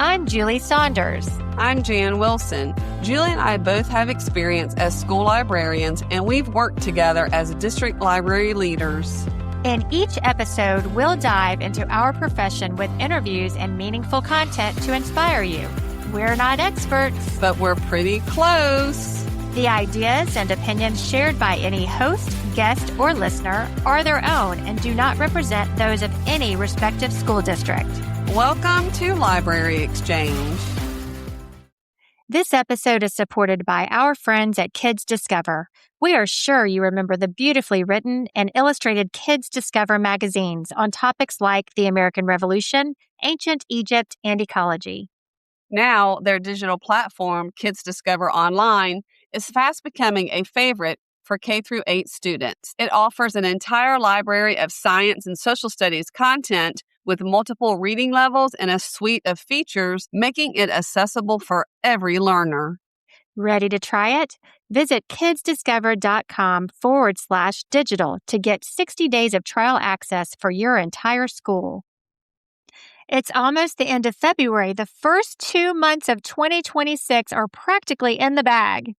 I'm Julie Saunders. I'm Jan Wilson. Julie and I both have experience as school librarians, and we've worked together as district library leaders. In each episode, we'll dive into our profession with interviews and meaningful content to inspire you. We're not experts, but we're pretty close. The ideas and opinions shared by any host, guest, or listener are their own and do not represent those of any respective school district. Welcome to Library Exchange. This episode is supported by our friends at Kids Discover. We are sure you remember the beautifully written and illustrated Kids Discover magazines on topics like the American Revolution, ancient Egypt, and ecology. Now, their digital platform, Kids Discover Online, is fast becoming a favorite for K-8 students. It offers an entire library of science and social studies content with multiple reading levels and a suite of features, making it accessible for every learner. Ready to try it? Visit kidsdiscover.com/digital to get 60 days of trial access for your entire school. It's almost the end of February. The first 2 months of 2026 are practically in the bag.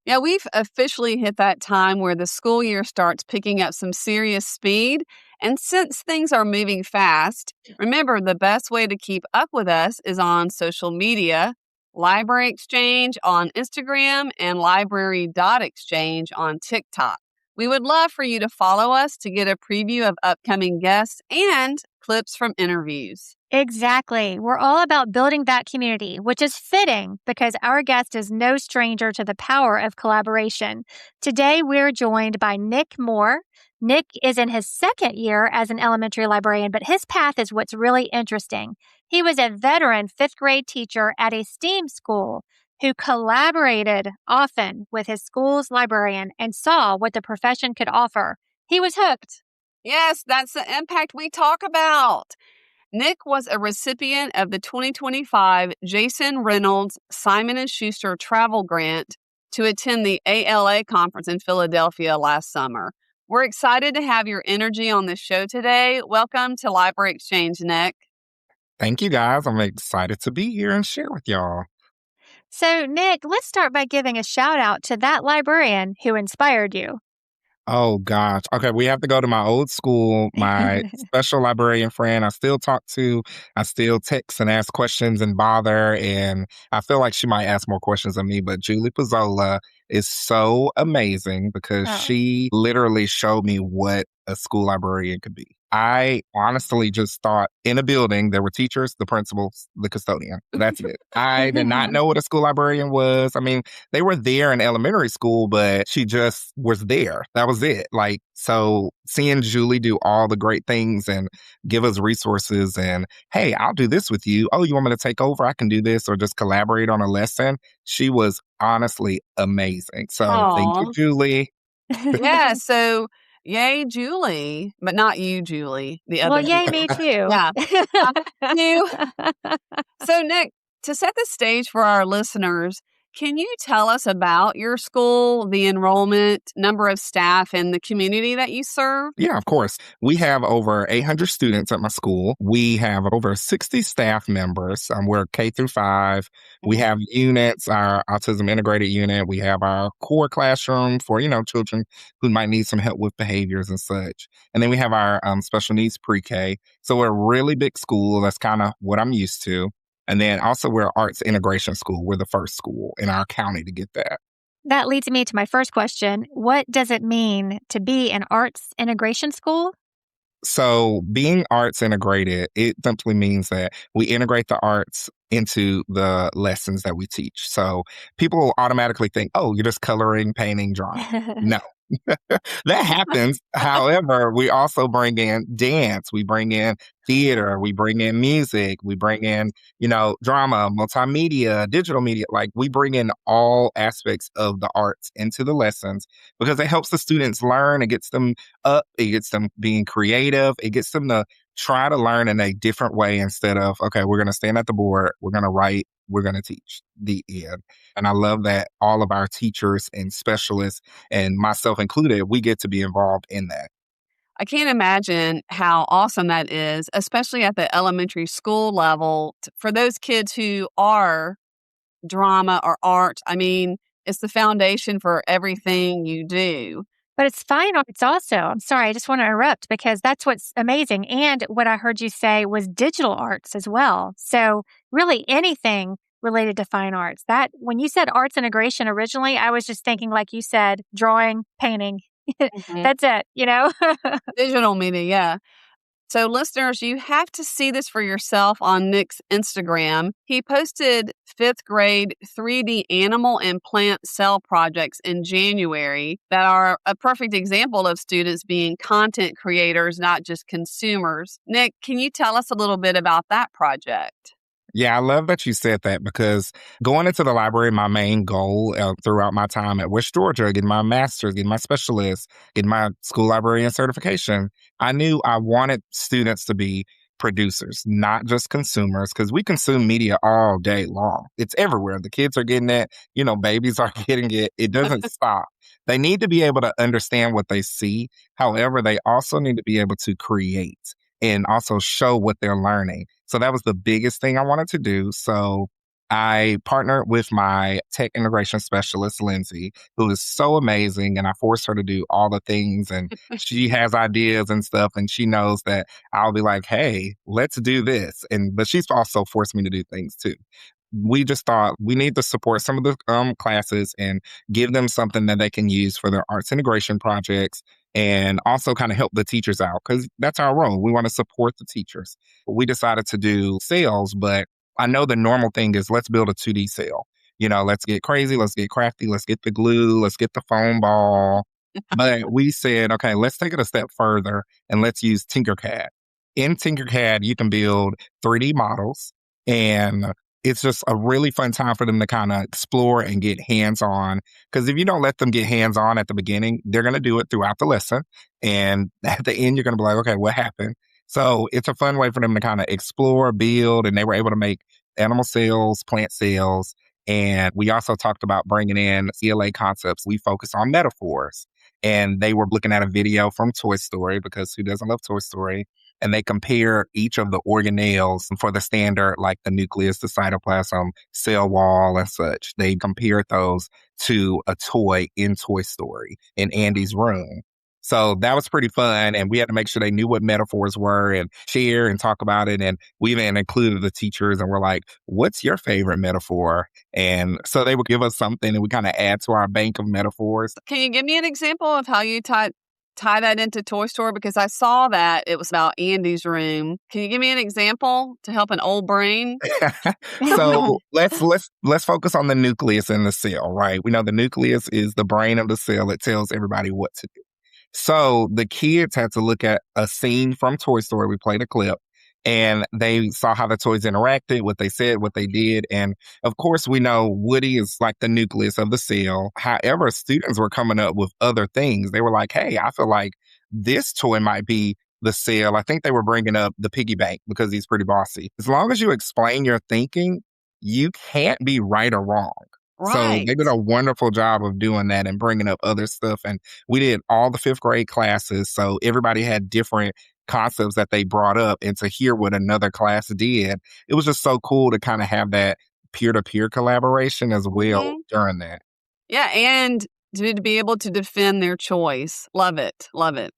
Yeah, we've officially hit that time where the school year starts picking up some serious speed. And since things are moving fast, remember the best way to keep up with us is on social media, Library Exchange on Instagram and library.exchange on TikTok. We would love for you to follow us to get a preview of upcoming guests and clips from interviews. Exactly. We're all about building that community, which is fitting because our guest is no stranger to the power of collaboration. Today, we're joined by Nick Moore. Nick is in his second year as an elementary librarian, but his path is what's really interesting. He was a veteran fifth grade teacher at a STEAM school who collaborated often with his school's librarian and saw what the profession could offer. He was hooked. Yes, that's the impact we talk about. Nick was a recipient of the 2025 Jason Reynolds Simon & Schuster Travel Grant to attend the ALA conference in Philadelphia last summer. We're excited to have your energy on the show today. Welcome to Library Exchange, Nick. Thank you, guys. I'm excited to be here and share with y'all. So, Nick, let's start by giving a shout out to that librarian who inspired you. Oh, gosh. Okay, we have to go to my old school, my special librarian friend I still talk to. I still text and ask questions and bother, and I feel like she might ask more questions than me, but Julie Pizzola is so amazing because she literally showed me what a school librarian could be. I honestly just thought in a building, there were teachers, the principals, the custodian. That's it. I did not know what a school librarian was. I mean, they were there in elementary school, but she just was there. That was it. Like, so seeing Julie do all the great things and give us resources and, hey, I'll do this with you. Oh, you want me to take over? I can do this, or just collaborate on a lesson. She was honestly amazing. So Thank you, Julie. Yeah, so yay, Julie, but not you, Julie. The other. Well, yay, me too. Yeah. You. So, Nick, to set the stage for our listeners, can you tell us about your school, the enrollment, number of staff, and the community that you serve? Yeah, of course. We have over 800 students at my school. We have over 60 staff members. We're K-5. We have units, our autism integrated unit. We have our core classroom for, children who might need some help with behaviors and such. And then we have our special needs pre-K. So we're a really big school. That's kind of what I'm used to. And then also we're arts integration school. We're the first school in our county to get that. That leads me to my first question. What does it mean to be an arts integration school? So being arts integrated, it simply means that we integrate the arts into the lessons that we teach. So people automatically think, oh, you're just coloring, painting, drawing. No. That happens. However, we also bring in dance, we bring in theater, we bring in music, we bring in, drama, multimedia, digital media. Like, we bring in all aspects of the arts into the lessons because it helps the students learn. It gets them up. It gets them being creative. It gets them to try to learn in a different way instead of, okay, we're going to stand at the board, we're going to write, we're going to teach, the end. And I love that all of our teachers and specialists, and myself included, we get to be involved in that. I can't imagine how awesome that is, especially at the elementary school level for those kids who are drama or art. I mean, it's the foundation for everything you do. But it's fine arts also. I'm sorry, I just want to interrupt because that's what's amazing. And what I heard you say was digital arts as well. So really anything related to fine arts. That when you said arts integration originally, I was just thinking like you said, drawing, painting. Mhm. That's it, you know? Digital media, yeah. So, listeners, you have to see this for yourself on Nick's Instagram. He posted fifth grade 3D animal and plant cell projects in January that are a perfect example of students being content creators, not just consumers. Nick, can you tell us a little bit about that project? Yeah, I love that you said that because going into the library, my main goal throughout my time at West Georgia, getting my master's, getting my specialist, getting my school librarian certification, I knew I wanted students to be producers, not just consumers, because we consume media all day long. It's everywhere. The kids are getting it, babies are getting it. It doesn't stop. They need to be able to understand what they see. However, they also need to be able to create and also show what they're learning. So that was the biggest thing I wanted to do. So I partnered with my tech integration specialist, Lindsay, who is so amazing. And I forced her to do all the things. And she has ideas and stuff. And she knows that I'll be like, hey, let's do this. But she's also forced me to do things too. We just thought we need to support some of the classes and give them something that they can use for their arts integration projects and also kind of help the teachers out because that's our role. We want to support the teachers. We decided to do sales, but I know the normal thing is let's build a 2D sale. Let's get crazy, let's get crafty, let's get the glue, let's get the foam ball. But we said, okay, let's take it a step further and let's use Tinkercad. In Tinkercad, you can build 3D models and it's just a really fun time for them to kind of explore and get hands on. Because if you don't let them get hands on at the beginning, they're going to do it throughout the lesson. And at the end, you're going to be like, okay, what happened? So it's a fun way for them to kind of explore, build, and they were able to make animal cells, plant cells. And we also talked about bringing in CLA concepts. We focus on metaphors. And they were looking at a video from Toy Story because who doesn't love Toy Story? And they compare each of the organelles for the standard, like the nucleus, the cytoplasm, cell wall, and such. They compared those to a toy in Toy Story in Andy's room. So that was pretty fun. And we had to make sure they knew what metaphors were and share and talk about it. And we even included the teachers and we're like, what's your favorite metaphor? And so they would give us something and we kind of add to our bank of metaphors. Can you give me an example of how you tie that into Toy Story? Because I saw that it was about Andy's room. Can you give me an example to help an old brain? So let's focus on the nucleus in the cell, right? We know the nucleus is the brain of the cell. It tells everybody what to do. So the kids had to look at a scene from Toy Story. We played a clip and they saw how the toys interacted, what they said, what they did. And of course, we know Woody is like the nucleus of the cell. However, students were coming up with other things. They were like, hey, I feel like this toy might be the cell. I think they were bringing up the piggy bank because he's pretty bossy. As long as you explain your thinking, you can't be right or wrong. So Right. they did a wonderful job of doing that and bringing up other stuff. And we did all the fifth grade classes. So everybody had different concepts that they brought up. And to hear what another class did, it was just so cool to kind of have that peer-to-peer collaboration as well Mhm. during that. Yeah, and to be able to defend their choice. Love it. Love it.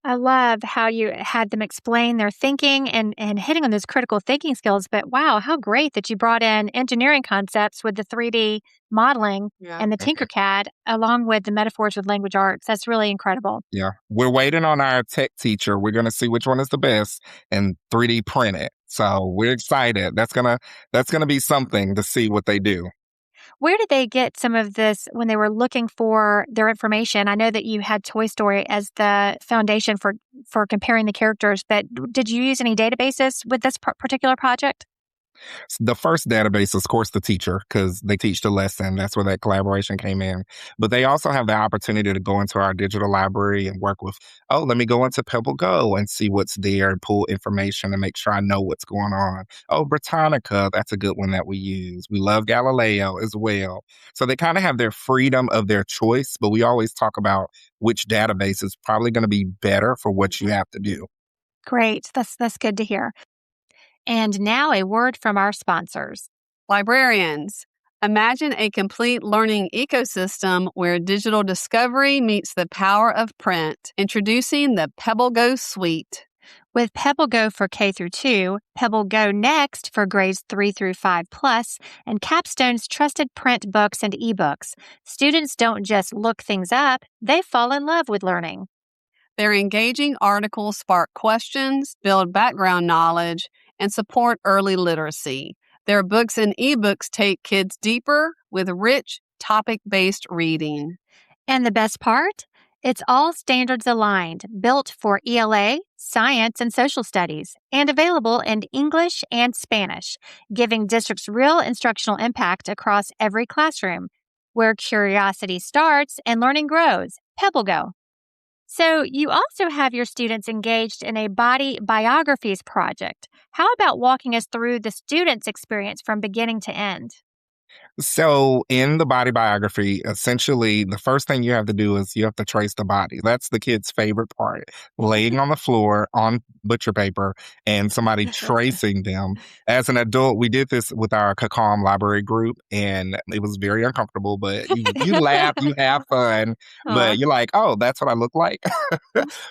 I love how you had them explain their thinking and hitting on those critical thinking skills. But wow, how great that you brought in engineering concepts with the 3D modeling Yeah. and the Tinkercad, along with the metaphors with language arts. That's really incredible. Yeah. We're waiting on our tech teacher. We're going to see which one is the best and 3D print it. So we're excited. That's gonna be something to see what they do. Where did they get some of this when they were looking for their information? I know that you had Toy Story as the foundation for comparing the characters, but did you use any databases with this particular project? The first database is, of course, the teacher, because they teach the lesson. That's where that collaboration came in. But they also have the opportunity to go into our digital library and work with, oh, let me go into PebbleGo and see what's there and pull information and make sure I know what's going on. Oh, Britannica, that's a good one that we use. We love Galileo as well. So they kind of have their freedom of their choice, but we always talk about which database is probably going to be better for what you have to do. Great. That's good to hear. And now a word from our sponsors. Librarians. Imagine a complete learning ecosystem where digital discovery meets the power of print. Introducing the PebbleGo suite. With PebbleGo for K through 2, PebbleGo Next for grades 3 through 5 plus, and Capstone's trusted print books and ebooks, students don't just look things up, they fall in love with learning. Their engaging articles spark questions, build background knowledge, and support early literacy. Their books and ebooks take kids deeper with rich, topic-based reading. And the best part? It's all standards aligned, built for ELA, science, and social studies, and available in English and Spanish, giving districts real instructional impact across every classroom. Where curiosity starts and learning grows, PebbleGo. So, you also have your students engaged in a body biographies project. How about walking us through the students' experience from beginning to end? So, in the body biography, essentially, the first thing you have to do is you have to trace the body. That's the kid's favorite part. Laying on the floor on butcher paper and somebody tracing them. As an adult, we did this with our Kakam library group, and it was very uncomfortable, but you laugh, you have fun, Aw. but you're like, oh, that's what I look like.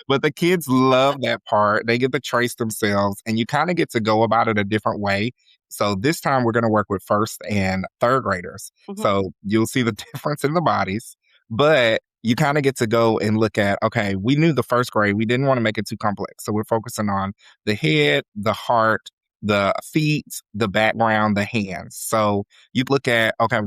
But the kids love that part. They get to trace themselves, and you kind of get to go about it a different way. So this time we're going to work with first and third graders. Mhm. So you'll see the difference in the bodies, but you kind of get to go and look at, okay, we knew the first grade, we didn't want to make it too complex. So we're focusing on the head, the heart, the feet, the background, the hands. So you look at, okay,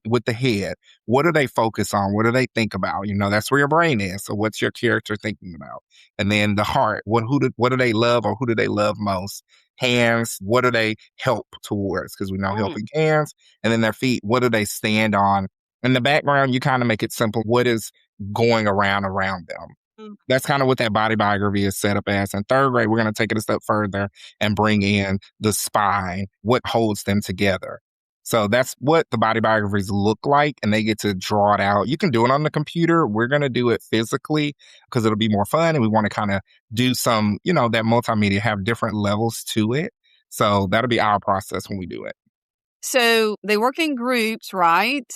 with the head, what do they focus on? What do they think about? You know, that's where your brain is. So what's your character thinking about? And then the heart, what do they love or who do they love most? Hands, what do they help towards? Because we know Mm. helping hands. And then their feet, what do they stand on? In the background, you kind of make it simple. What is going around them? Mm. That's kind of what that body biography is set up as. In third grade, we're going to take it a step further and bring in the spine, what holds them together. So that's what the body biographies look like, and they get to draw it out. You can do it on the computer. We're going to do it physically because it'll be more fun, and we want to kind of do some, that multimedia, have different levels to it. So that'll be our process when we do it. So they work in groups, right?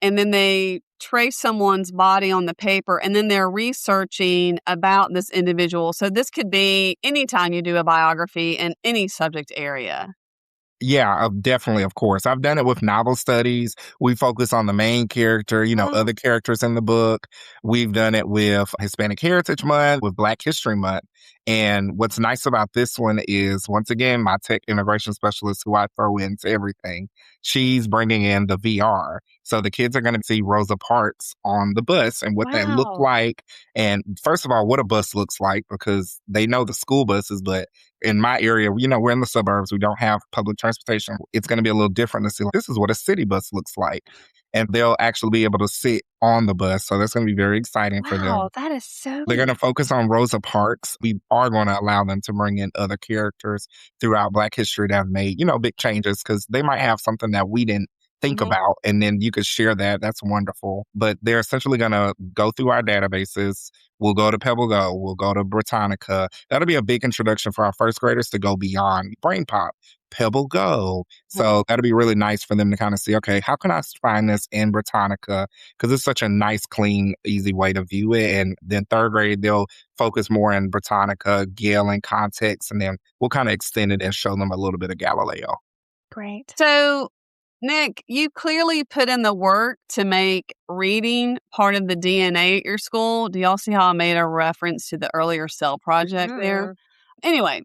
And then they trace someone's body on the paper, and then they're researching about this individual. So this could be anytime you do a biography in any subject area. Yeah, definitely, of course. I've done it with novel studies. We focus on the main character, Oh, other characters in the book. We've done it with Hispanic Heritage Month, with Black History Month. And what's nice about this one is, once again, my tech integration specialist, who I throw into everything, she's bringing in the VR. So the kids are going to see Rosa Parks on the bus and what that looked wow. like. And first of all, what a bus looks like, because they know the school buses, but in my area, we're in the suburbs. We don't have public transportation. It's going to be a little different to see, like, this is what a city bus looks like. And they'll actually be able to sit on the bus. So that's going to be very exciting for them. Wow, that is so They're going to focus on Rosa Parks. We are going to allow them to bring in other characters throughout Black history that have made, big changes, because they might have something that we didn't think Mhm. about. And then you could share that. That's wonderful. But they're essentially going to go through our databases. We'll go to PebbleGo. We'll go to Britannica. That'll be a big introduction for our first graders to go beyond Brain Pop. PebbleGo. Mhm. So that'll be really nice for them to kind of see, okay, how can I find this in Britannica? Because it's such a nice, clean, easy way to view it. And then third grade, they'll focus more in Britannica, Gale, and context. And then we'll kind of extend it and show them a little bit of Galileo. great. So, Nick, you clearly put in the work to make reading part of the DNA at your school. Do y'all see how I made a reference to the earlier cell project there? Mhm. Anyway,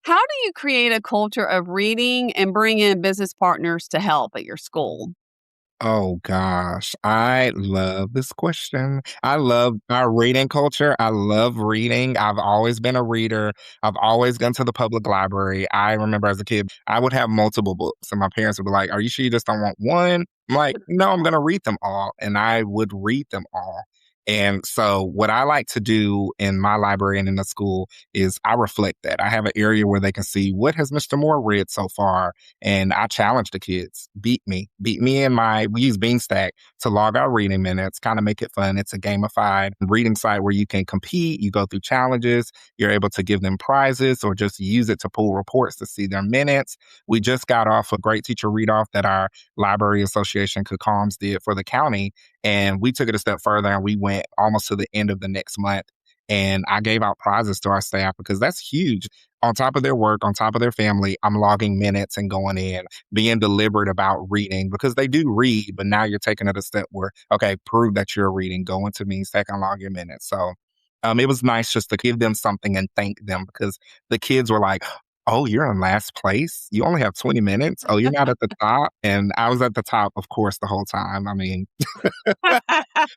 how do you create a culture of reading and bring in business partners to help at your school? Oh gosh, I love this question. I love our reading culture. I love reading. I've always been a reader. I've always gone to the public library. I remember as a kid, I would have multiple books, and my parents would be like, "Are you sure you just don't want one?" I'm like, "No, I'm going to read them all." And I would read them all. And so, what I like to do in my library and in the school is I reflect that. I have an area where they can see what has Mr. Moore read so far, and I challenge the kids, beat me in we use Beanstack to log our reading minutes, kind of make it fun. It's a gamified reading site where you can compete, you go through challenges, you're able to give them prizes or just use it to pull reports to see their minutes. We just got off a great teacher read off that our library association, CACOMS, did for the county. And we took it a step further and we went almost to the end of the next month. And I gave out prizes to our staff because that's huge. On top of their work, on top of their family, I'm logging minutes and going in, being deliberate about reading because they do read, but now you're taking it a step where, okay, prove that you're reading, go into me, second log your minutes. So it was nice just to give them something and thank them because the kids were like, oh, you're in last place? You only have 20 minutes? Oh, you're not at the top? And I was at the top, of course, the whole time. I mean,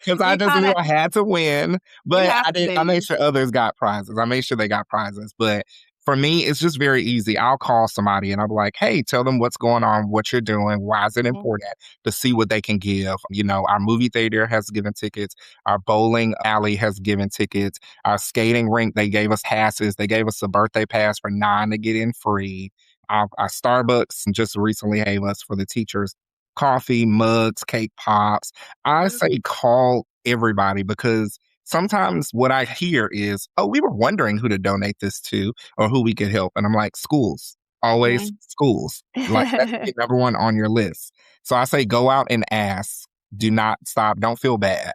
because I You just kind knew of I had to win, you but have I did. I to. made sure others got prizes. I made sure they got prizes. But for me, it's just very easy. I'll call somebody and I'll be like, "Hey, tell them what's going on, what you're doing, why is it Mhm. important to see what they can give." You know, our movie theater has given tickets. Our bowling alley has given tickets. Our skating rink, they gave us passes. They gave us a birthday pass for 9 to get in free. Our Starbucks just recently gave us for the teachers coffee, mugs, cake pops. I say call everybody because sometimes what I hear is, oh, we were wondering who to donate this to or who we could help. And I'm like, schools, always Mhm. schools. Like that's the number one on your list. So I say go out and ask. Do not stop. Don't feel bad.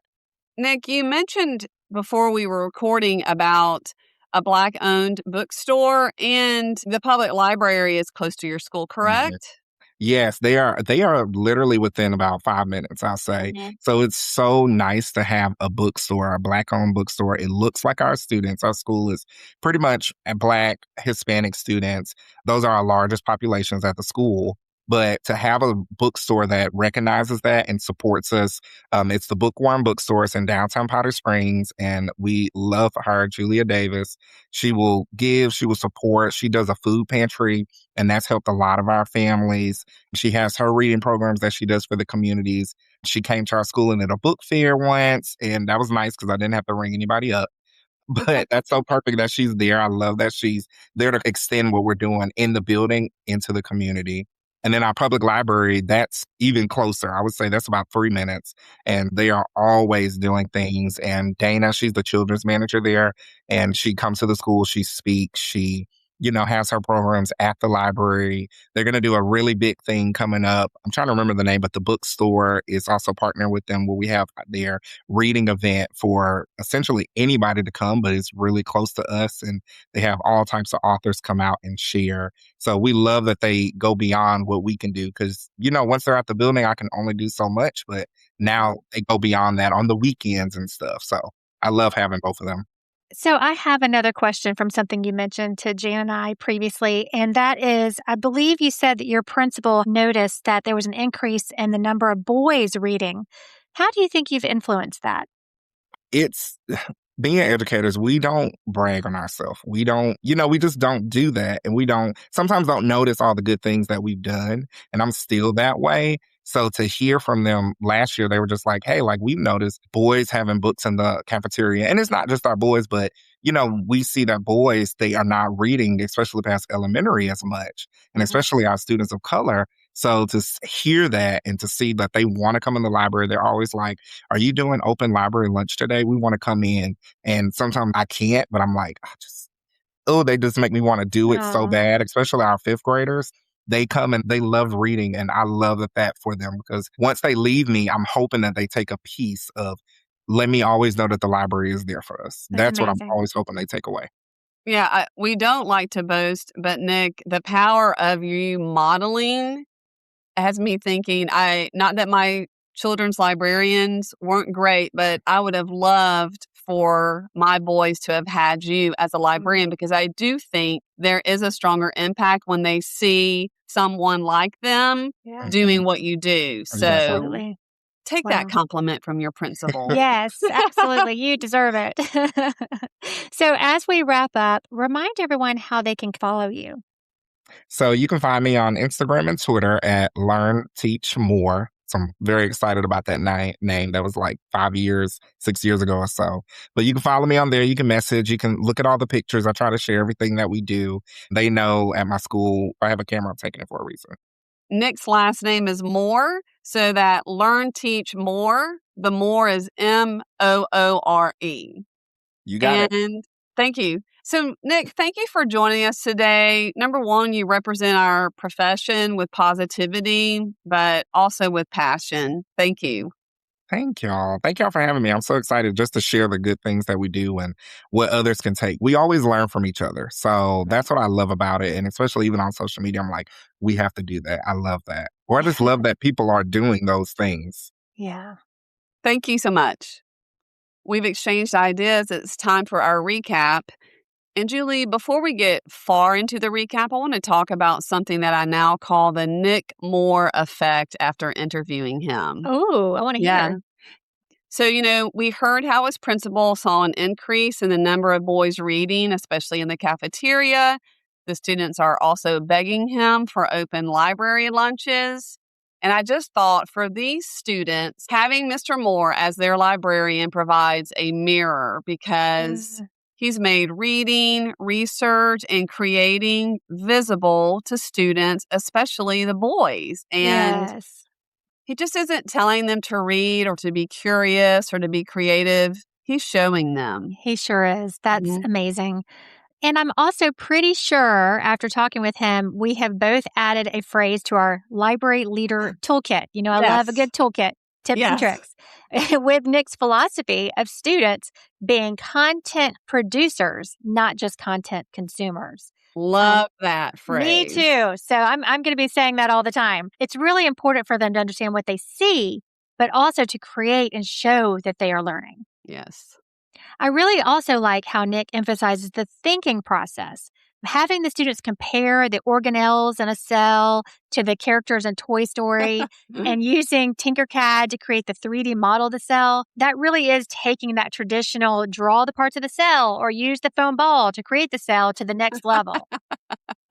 Nick, you mentioned before we were recording about a Black owned bookstore, and the public library is close to your school, correct? Yes, they are literally within about 5 minutes, I'll say. Mhm. So it's so nice to have a bookstore, a Black-owned bookstore. It looks like our students. Our school is pretty much a Black, Hispanic students. Those are our largest populations at the school. But to have a bookstore that recognizes that and supports us, it's the Bookworm Bookstore. It's in downtown Powder Springs, and we love her, Julia Davis. She will give, she will support. She does a food pantry, and that's helped a lot of our families. She has her reading programs that she does for the communities. She came to our school and did a book fair once, and that was nice because I didn't have to ring anybody up. But that's so perfect that she's there. I love that she's there to extend what we're doing in the building into the community. And then our public library, that's even closer. I would say that's about 3 minutes. And they are always doing things. And Dana, she's the children's manager there. And she comes to the school, she speaks, she, has her programs at the library. They're going to do a really big thing coming up. I'm trying to remember the name, but the bookstore is also partnering with them where we have their reading event for essentially anybody to come, but it's really close to us. And they have all types of authors come out and share. So we love that they go beyond what we can do because, once they're at the building, I can only do so much, but now they go beyond that on the weekends and stuff. So I love having both of them. So I have another question from something you mentioned to Jan and I previously, and that is, I believe you said that your principal noticed that there was an increase in the number of boys reading. How do you think you've influenced that? It's being educators, we don't brag on ourselves. We don't, we just don't do that. And we sometimes don't notice all the good things that we've done. And I'm still that way. So to hear from them last year, they were just like, hey, like we've noticed boys having books in the cafeteria. And it's not just our boys, but, we see that boys, they are not reading, especially past elementary as much. And Mhm. especially our students of color. So to hear that and to see that they want to come in the library, they're always like, are you doing open library lunch today? We want to come in. And sometimes I can't, but I'm like, they just make me want to do it so Oh, bad, especially our fifth graders. They come and they love reading. And I love that for them because once they leave me, I'm hoping that they take a piece of, let me always know that the library is there for us. that's That's what I'm amazing. always hoping they take away. Yeah, we don't like to boast, but Nick, the power of you modeling has me thinking not that my children's librarians weren't great, but I would have loved for my boys to have had you as a librarian because I do think there is a stronger impact when they see someone like them Yeah. doing what you do. So Absolutely. take that Wow. compliment from your principal. Yes, absolutely. You deserve it. So, as we wrap up, remind everyone how they can follow you. So you can find me on Instagram and Twitter at Learn Teach More. So I'm very excited about that name. That was like 5 years, 6 years ago or so. But you can follow me on there. You can message. You can look at all the pictures. I try to share everything that we do. They know at my school, if I have a camera, I'm taking it for a reason. Nick's last name is Moore, so that Learn Teach More. The Moore is Moore. You got it. And thank you. So, Nick, thank you for joining us today. Number one, you represent our profession with positivity, but also with passion. Thank you. Thank y'all. Thank y'all for having me. I'm so excited just to share the good things that we do and what others can take. We always learn from each other. So that's what I love about it. And especially even on social media, I'm like, we have to do that. I love that. Or I just love that people are doing those things. Yeah. Thank you so much. We've exchanged ideas. It's time for our recap. And Julie, before we get far into the recap, I want to talk about something that I now call the Nick Moore effect after interviewing him. Oh, I want to hear. So, we heard how his principal saw an increase in the number of boys reading, especially in the cafeteria. The students are also begging him for open library lunches. And I just thought for these students, having Mr. Moore as their librarian provides a mirror because he's made reading, research, and creating visible to students, especially the boys. And Yes. he just isn't telling them to read or to be curious or to be creative. He's showing them. He sure is. That's Mhm. amazing. And I'm also pretty sure after talking with him, we have both added a phrase to our library leader toolkit. I love a Yes. good toolkit, tips and Yes. tricks. With Nick's philosophy of students being content producers, not just content consumers. Love that Me phrase. too. So I'm going to be saying that all the time. It's really important for them to understand what they see, but also to create and show that they are learning. Yes. I really also like how Nick emphasizes the thinking process. Having the students compare the organelles in a cell to the characters in Toy Story and using Tinkercad to create the 3D model of the cell, that really is taking that traditional draw the parts of the cell or use the foam ball to create the cell to the next level.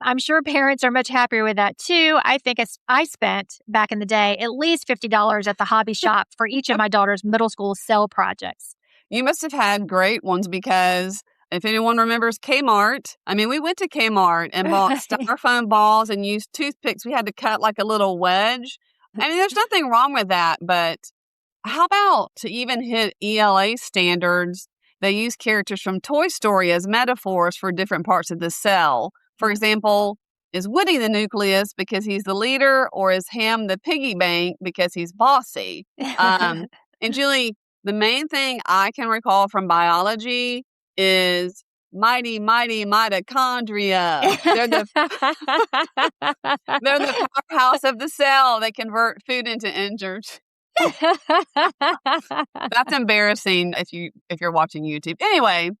I'm sure parents are much happier with that too. I think I spent back in the day at least $50 at the hobby shop for each of my daughter's middle school cell projects. You must have had great ones because if anyone remembers Kmart, we went to Kmart and bought styrofoam balls and used toothpicks. We had to cut like a little wedge. There's nothing wrong with that, but how about to even hit ELA standards, they use characters from Toy Story as metaphors for different parts of the cell. For example, is Woody the nucleus because he's the leader, or is Ham the piggy bank because he's bossy? And Julie, the main thing I can recall from biology is mighty, mighty mitochondria. They're the powerhouse of the cell. They convert food into energy. That's embarrassing if you're watching YouTube. Anyway,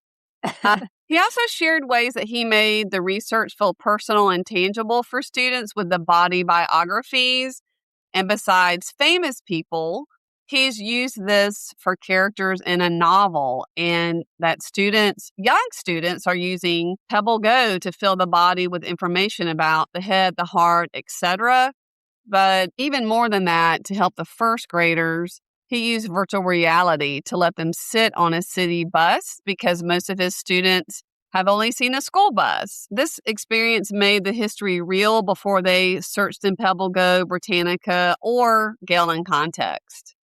he also shared ways that he made the research feel personal and tangible for students with the body biographies. And besides famous people, he's used this for characters in a novel, and that young students are using PebbleGo to fill the body with information about the head, the heart, etc. But even more than that, to help the first graders, he used virtual reality to let them sit on a city bus because most of his students have only seen a school bus. This experience made the history real before they searched in PebbleGo, Britannica, or Gale in context.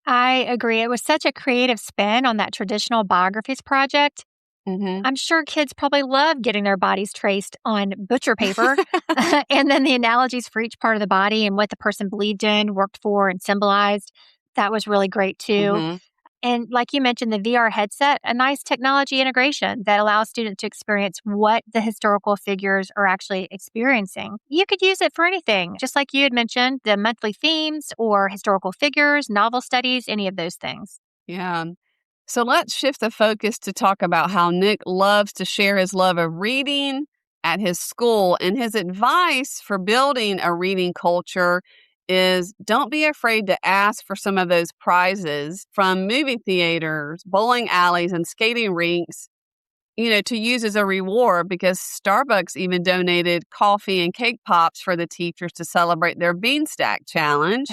I agree. It was such a creative spin on that traditional biographies project. Mm-hmm. I'm sure kids probably love getting their bodies traced on butcher paper and then the analogies for each part of the body and what the person believed in, worked for, and symbolized. That was really great too. Mm-hmm. And like you mentioned, the VR headset, a nice technology integration that allows students to experience what the historical figures are actually experiencing. You could use it for anything, just like you had mentioned, the monthly themes or historical figures, novel studies, any of those things. Yeah. So let's shift the focus to talk about how Nick loves to share his love of reading at his school. And his advice for building a reading culture is don't be afraid to ask for some of those prizes from movie theaters, bowling alleys, and skating rinks, to use as a reward, because Starbucks even donated coffee and cake pops for the teachers to celebrate their Beanstack Challenge.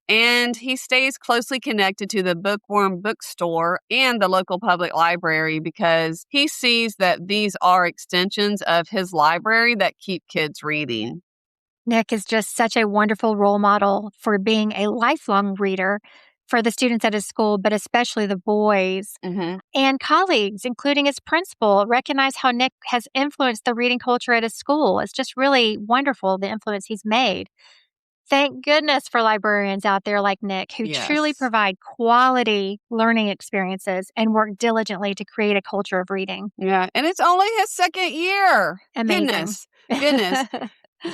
And he stays closely connected to the Bookworm bookstore and the local public library because he sees that these are extensions of his library that keep kids reading. Nick is just such a wonderful role model for being a lifelong reader for the students at his school, but especially the boys. And colleagues, including his principal, recognize how Nick has influenced the reading culture at his school. It's just really wonderful, the influence he's made. Thank goodness for librarians out there like Nick who truly provide quality learning experiences and work diligently to create a culture of reading. Yeah, and it's only his second year. Amazing. Goodness.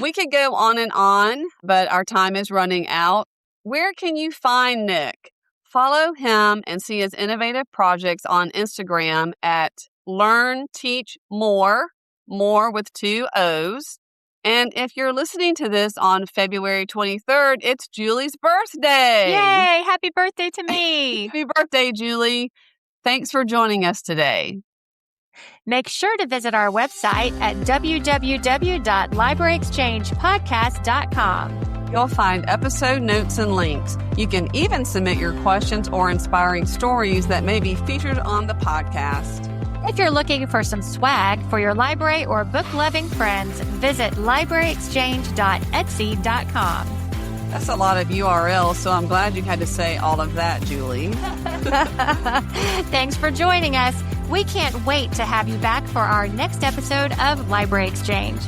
We could go on and on, but our time is running out. Where can you find Nick? Follow him and see his innovative projects on Instagram at Learn Teach More with 2 O's. And if you're listening to this on February 23rd, it's Julie's birthday. Yay! Happy birthday to me. Happy birthday, Julie. Thanks for joining us today. Make sure to visit our website at www.libraryexchangepodcast.com. You'll find episode notes and links. You can even submit your questions or inspiring stories that may be featured on the podcast. If you're looking for some swag for your library or book-loving friends, visit libraryexchange.etsy.com. That's a lot of URLs, so I'm glad you had to say all of that, Julie. Thanks for joining us. We can't wait to have you back for our next episode of Library Exchange.